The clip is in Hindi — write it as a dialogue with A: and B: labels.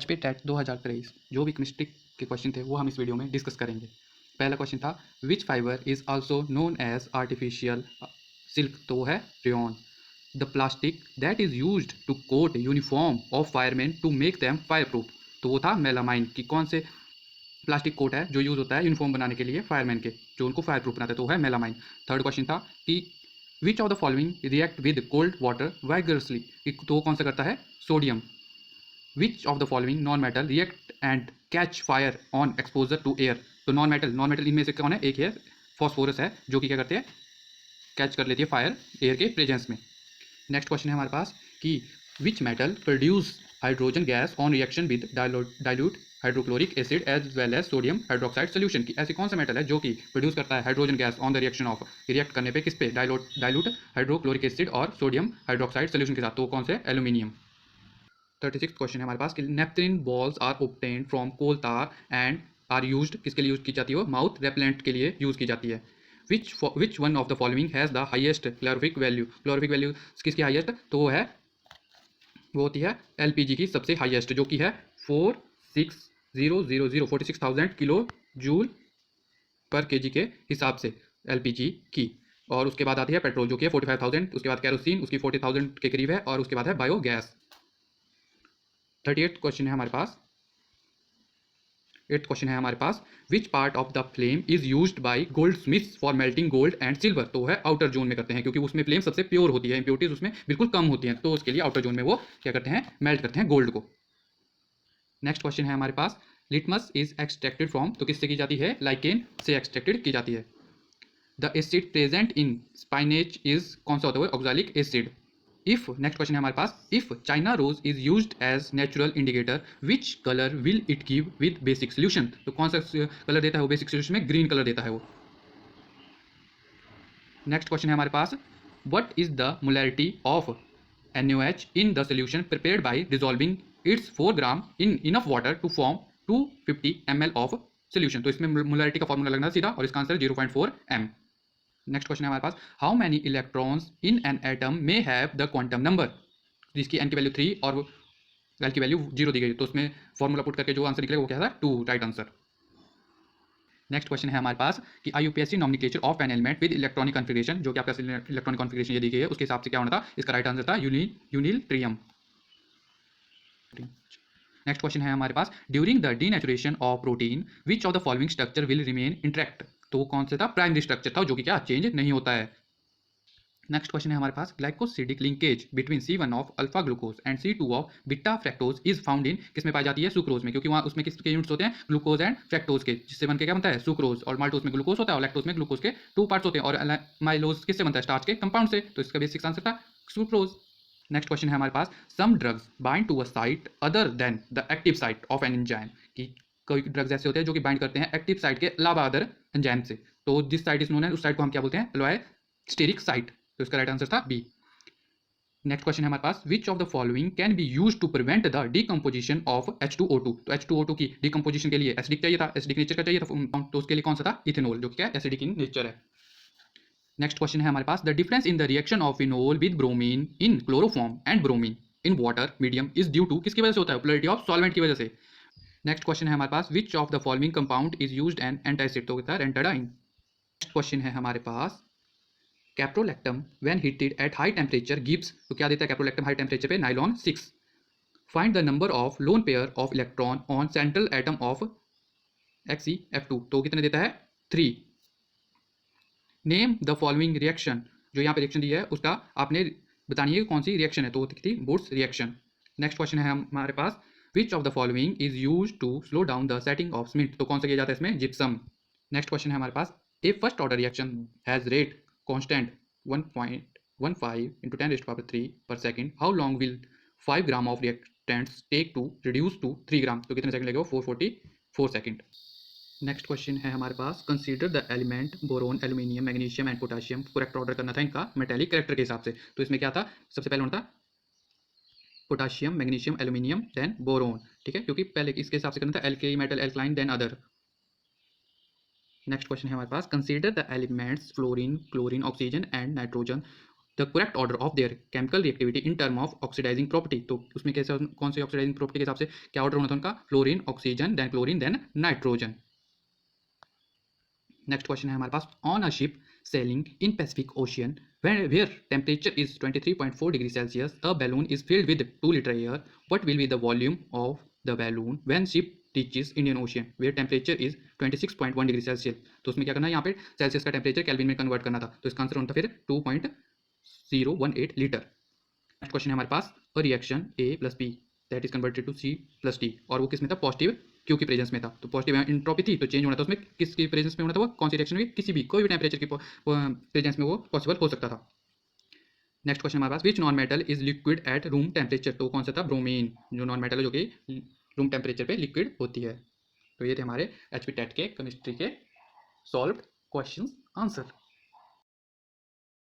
A: एचपी टेट 2023 जो भी केमिस्ट्री के क्वेश्चन थे वो हम इस वीडियो में डिस्कस करेंगे। पहला क्वेश्चन था which fibre is also known as artificial silk, तो वो है rayon. The plastic that is used to coat uniform of fireman to make them fireproof, तो वो था मेलामाइन। कि कौन से प्लास्टिक कोट है जो यूज़ होता है यूनिफॉर्म बनाने के लिए फायरमैन के, जो उनको फायर प्रूफ बनाते हैं, तो वो है मेलामाइन। थर्ड क्वेश्चन था कि which of the following react with cold water vigorously, तो वो कौन सा करता है, sodium. Which of the following non metal react and catch fire on exposure to air, तो नॉन मेटल इनमें से कौन है, एक है फॉस्फोरस है जो कि क्या करते हैं, कैच कर लेती है फायर एयर के प्रेजेंस में। नेक्स्ट क्वेश्चन है हमारे पास कि which metal produce hydrogen gas on reaction with dilute hydrochloric acid as well as sodium hydroxide solution, की ऐसी कौन सा मेटल है जो कि प्रोड्यूस करता है hydrogen gas on the reaction of, react करने पे किस पे, डाइल्यूट हाइड्रोक्लोरिक एसिड और सोडियम हाइड्रोक्साइड सोल्यूशन के साथ, तो कौन से, एल्यूमिनियम। 36 क्वेश्चन है हमारे पास कि naphthalene balls are obtained from coal tar and are used, किसके लिए यूज की जाती है, माउथ रेपेलेंट के लिए यूज की जाती है। Which one of the following has the highest calorific value किसकी हाईएस्ट, तो वो है, वो होती है एलपीजी की सबसे हाईएस्ट, जो कि है 46,000 किलो जूल पर केजी के हिसाब से एलपीजी की। और उसके बाद आती है पेट्रोल जो कि है 45,000, उसके बाद कैरोसिन उसकी 40,000 के करीब है, और उसके बाद है बायोगैस। 38 क्वेश्चन है हमारे पास। 8th क्वेश्चन है हमारे पास which part of the flame is used by goldsmiths for melting gold and silver, तो है आउटर जोन में करते हैं, क्योंकि उसमें फ्लेम सबसे प्योर होती है, इंप्योरिटीज उसमें बिल्कुल कम होती हैं, तो उसके लिए आउटर जोन में वो क्या करते हैं, मेल्ट करते हैं गोल्ड को। नेक्स्ट क्वेश्चन है हमारे पास लिटमस इज एक्सट्रैक्टेड फ्रॉम, तो किससे की जाती है, लाइकेन से एक्सट्रैक्टेड की जाती है। The acid present in spinach is, कौन सा होता है, oxalic acid. If, next question है हमारे पास, if China rose is used as natural indicator which colour will it give with basic solution, तो कौन सा कलर देता है वो बेसिक सोल्यूशन में, ग्रीन कलर देता है वो। नेक्स्ट क्वेश्चन है हमारे पास what is the molarity of NaOH in the solution prepared by dissolving its 4 gram in enough water to form 250 ml of solution, तो इसमें मोलैरिटी का फॉर्मूला लगना सीधा, और इसका आंसर 0.4 m। नेक्स्ट क्वेश्चन है हमारे पास how many electrons in an atom may have the quantum number, जिसकी n की वैल्यू 3 और l की वैल्यू 0 दी गई, तो उसमें फॉर्मूला पुट करके जो आंसर निकलेगा वो क्या था, 2, राइट आंसर। नेक्स्ट क्वेश्चन है हमारे पास कि IUPAC nomenclature of an element with electronic configuration, जो कि आपका इलेक्ट्रॉनिक कॉन्फिगरेशन ये दी गई है उसके हिसाब से क्या होना था, इसका राइट आंसर था यूनिल-ट्रियम। नेक्स्ट क्वेश्चन है हमारे पास during the denaturation of protein which of the following structure will remain intact, तो वो कौन सा था, प्राइमरी स्ट्रक्चर था जो कि क्या चेंज नहीं होता है। नेक्स्ट क्वेश्चन है हमारे पास glycosidic linkage between C1 of alpha glucose and C2 of beta fructose is found in, किस में पाई जाती है, सुक्रोज में, क्योंकि वहाँ उसमें किसके यूनिट्स होते हैं, ग्लूकोज एंड फ्रैक्टोज के, जिससे बन के क्या बनता है, सुक्रोज। और माल्टोज में ग्लूकोज होता है और लैक्टोज में ग्लूकोज के 2 पार्ट्स होते हैं, और माइलोज किससे बनता है, स्टार्च के कंपाउंड से, तो इसका बेसिक आंसर था सुक्रोज। नेक्स्ट क्वेश्चन है हमारे पास some drugs bind to a site other than the active site of an enzyme, कि कोई ड्रग्स ऐसे होते हैं जो कि बाइंड करते हैं एक्टिव साइट के अलावा अदर एंजाइम से, तो जिस साइट इज नोन है उस साइट को हम क्या बोलते हैं, एलोस्टेरिक साइट, तो इसका राइट आंसर था बी। नेक्स्ट क्वेश्चन है हमारे पास which of the following can be use to prevent the decomposition of H2O2, तो H2O2 की डिकम्पोजिशन के लिए एसिडिक चाहिए था, एसिडिक नेचर का चाहिए था, तो उसके लिए कौन सा था, इथेनॉल, जो कि क्या एसिडिक इन नेचर है। नेक्स्ट क्वेश्चन है हमारे पास the difference in the reaction of phenol with bromine in chloroform and bromine in water medium is due to, किसकी वजह से होता है, पोलैरिटी ऑफ सॉल्वेंट की वजह से। नेक्स्ट क्वेश्चन है हमारे पास which of the following compound is used an antacid, तो होता है रेंटाडाइन। नेक्स्ट क्वेश्चन है हमारे पास caprolactam when heated at high temperature gives, तो क्या देता है कैप्रोलैक्टम हाई टेम्परेचर पे, nylon 6। Find the number of lone pair of electron on central atom of XeF2, तो कितने देता है, 3। नेम द फॉलोइंग रिएक्शन, जो यहाँ पे रिएक्शन दी है उसका आपने बतानी है कौन सी रिएक्शन है, तो वो थी बूट्स रिएक्शन। नेक्स्ट क्वेश्चन है हमारे पास which of the following is use to slow down the setting of cement, तो कौन सा किया जाता है इसमें, जिप्सम। नेक्स्ट क्वेश्चन है हमारे पास a first order reaction has rate constant 1.15 into 10⁻³ per second, how long will 5 gram of reactants take to reduce to 3 gram, तो कितने सेकंड लगेगा, 444 सेकंड। नेक्स्ट क्वेश्चन है हमारे पास consider the element boron aluminium magnesium and potassium, correct order करना था इनका मेटेलिक कैरेक्टर के हिसाब से, तो इसमें क्या था, सबसे पहले होना था potassium magnesium aluminium then boron, ठीक है, क्योंकि पहले इसके हिसाब से करना था alkali metal alkaline then other. Next question है हमारे पास consider the elements fluorine chlorine oxygen and nitrogen the correct order of their chemical reactivity in term of oxidising property, तो उसमें कैसे कौन सी ऑक्सीडाइजिंग प्रॉपर्टी के हिसाब से क्या ऑर्डर होना था उनका, fluorine oxygen then chlorine then nitrogen. Next question है हमारे पास, on a ship sailing in Pacific Ocean where temperature is 23.4 degrees Celsius, a balloon is filled with 2 liter air. What will be the volume of the balloon when ship reaches Indian Ocean where temperature is 26.1 degree Celsius. तो उसमें क्या करना है, यहाँ पे सेल्सियस का टेम्परेचर केल्विन में कन्वर्ट करना था, तो इसका आंसर होता फिर 2.018 लीटर। नेक्स्ट क्वेश्चन है हमारे पास, a reaction A plus B that is converted to C plus D, और वो किस में था, पॉजिटिव क्यू की प्रेजेंस में था। तो पॉजिटिव इंट्रोपी थी तो चेंज होना था उसमें, किसकी प्रेजेंस में होना था, वो कौन सी रिएक्शन में, किसी भी कोई भी टेम्परेचर की प्रेजेंस में वो पॉसिबल हो सकता था। नेक्स्ट क्वेश्चन हमारे पास, which non metal is liquid at room temperature, तो कौन सा था, ब्रोमीन, जो नॉन मेटल है जो कि रूम टेम्परेचर पे लिक्विड होती है। तो ये थे हमारे एचपी टेट के केमिस्ट्री के सॉल्व्ड क्वेश्चंस आंसर।